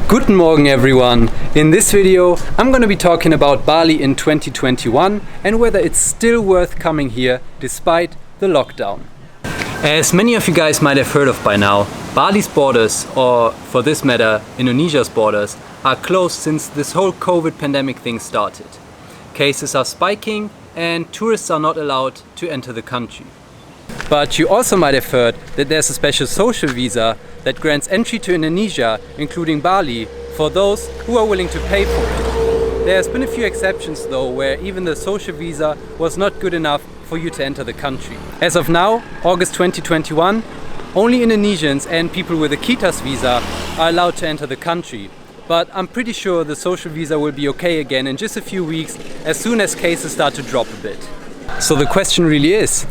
Guten Morgen everyone! In this video I'm going to be talking about Bali in 2021 and whether it's still worth coming here despite the lockdown. As many of you guys might have heard of by now, Bali's borders, or for this matter Indonesia's borders, are closed since this whole COVID pandemic thing started. Cases are spiking and tourists are not allowed to enter the country. But you also might have heard that there's a special social visa that grants entry to Indonesia, including Bali, for those who are willing to pay for it. There's been a few exceptions though, where even the social visa was not good enough for you to enter the country. As of now, August 2021, only Indonesians and people with a KITAS visa are allowed to enter the country. But I'm pretty sure the social visa will be okay again in just a few weeks, as soon as cases start to drop a bit. So the question really is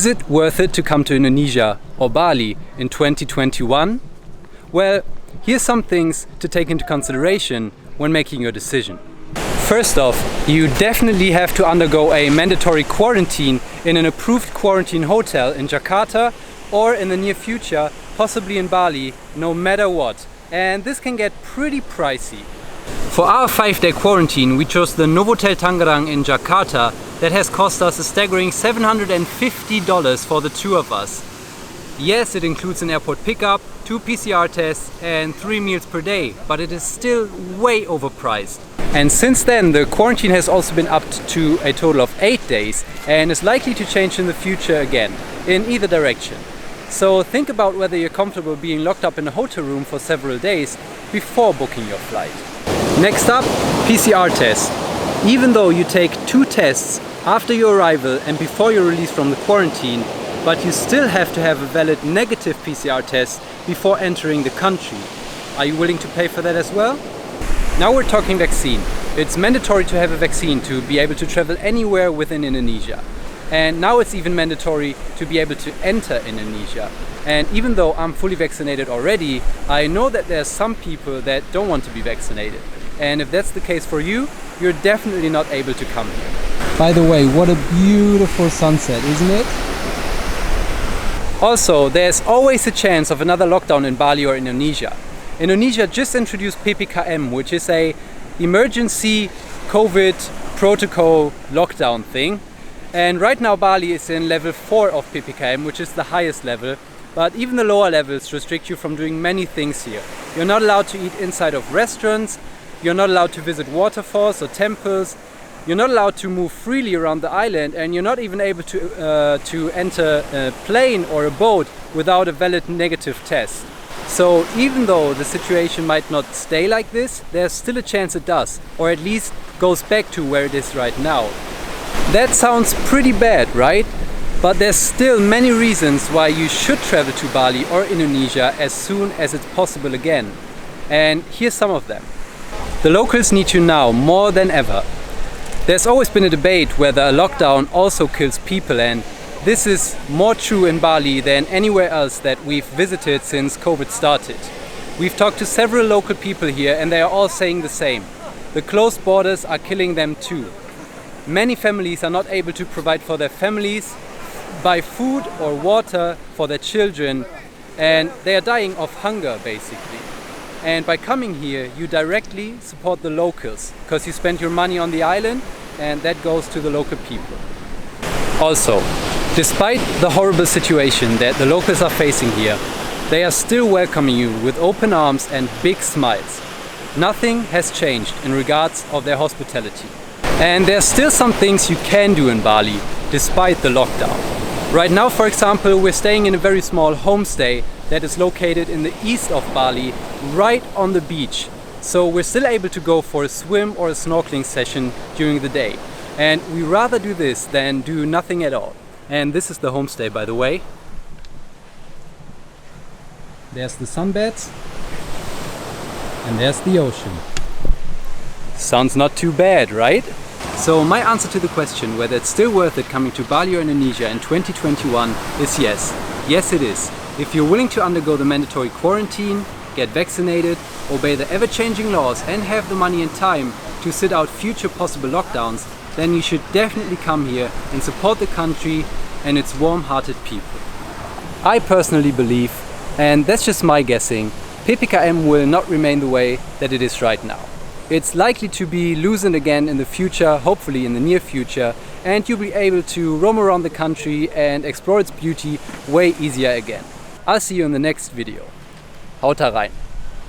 it worth it to come to Indonesia or Bali in 2021? Well, here's some things to take into consideration when making your decision. First off, you definitely have to undergo a mandatory quarantine in an approved quarantine hotel in Jakarta or in the near future, possibly in Bali, no matter what. And this can get pretty pricey. For our 5-day quarantine, we chose the Novotel Tangerang in Jakarta that has cost us a staggering $750 for the two of us. Yes, it includes an airport pickup, 2 PCR tests and 3 meals per day, but it is still way overpriced. And since then, the quarantine has also been upped to a total of 8 days and is likely to change in the future again, in either direction. So think about whether you're comfortable being locked up in a hotel room for several days before booking your flight. Next up, PCR test. Even though you take 2 tests after your arrival and before you're released from the quarantine, but you still have to have a valid negative PCR test before entering the country. Are you willing to pay for that as well? Now we're talking vaccine. It's mandatory to have a vaccine to be able to travel anywhere within Indonesia. And now it's even mandatory to be able to enter Indonesia. And even though I'm fully vaccinated already, I know that there's some people that don't want to be vaccinated. And if that's the case for you, you're definitely not able to come here. By the way, what a beautiful sunset, isn't it? Also, there's always a chance of another lockdown in Bali or Indonesia. Indonesia just introduced PPKM, which is a emergency COVID protocol lockdown thing. And right now Bali is in level 4 of PPKM, which is the highest level. But even the lower levels restrict you from doing many things here. You're not allowed to eat inside of restaurants. You're not allowed to visit waterfalls or temples. You're not allowed to move freely around the island, and you're not even able to enter a plane or a boat without a valid negative test. So even though the situation might not stay like this, there's still a chance it does, or at least goes back to where it is right now. That sounds pretty bad, right? But there's still many reasons why you should travel to Bali or Indonesia as soon as it's possible again. And here's some of them. The locals need you now more than ever. There's always been a debate whether a lockdown also kills people, and this is more true in Bali than anywhere else that we've visited since COVID started. We've talked to several local people here and they are all saying the same. The closed borders are killing them too. Many families are not able to provide for their families, buy food or water for their children, and they are dying of hunger basically. And by coming here, you directly support the locals, because you spend your money on the island and that goes to the local people. Also, despite the horrible situation that the locals are facing here, they are still welcoming you with open arms and big smiles. Nothing has changed in regards of their hospitality. And there's still some things you can do in Bali, despite the lockdown. Right now, for example, we're staying in a very small homestay that is located in the east of Bali, right on the beach. So we're still able to go for a swim or a snorkeling session during the day. And we rather do this than do nothing at all. And this is the homestay, by the way. There's the sunbeds. And there's the ocean. Sounds not too bad, right? So my answer to the question whether it's still worth it coming to Bali or Indonesia in 2021 is yes. Yes, it is. If you're willing to undergo the mandatory quarantine, get vaccinated, obey the ever-changing laws and have the money and time to sit out future possible lockdowns, then you should definitely come here and support the country and its warm-hearted people. I personally believe, and that's just my guessing, PPKM will not remain the way that it is right now. It's likely to be loosened again in the future, hopefully in the near future, and you'll be able to roam around the country and explore its beauty way easier again. I'll see you in the next video. Haut rein!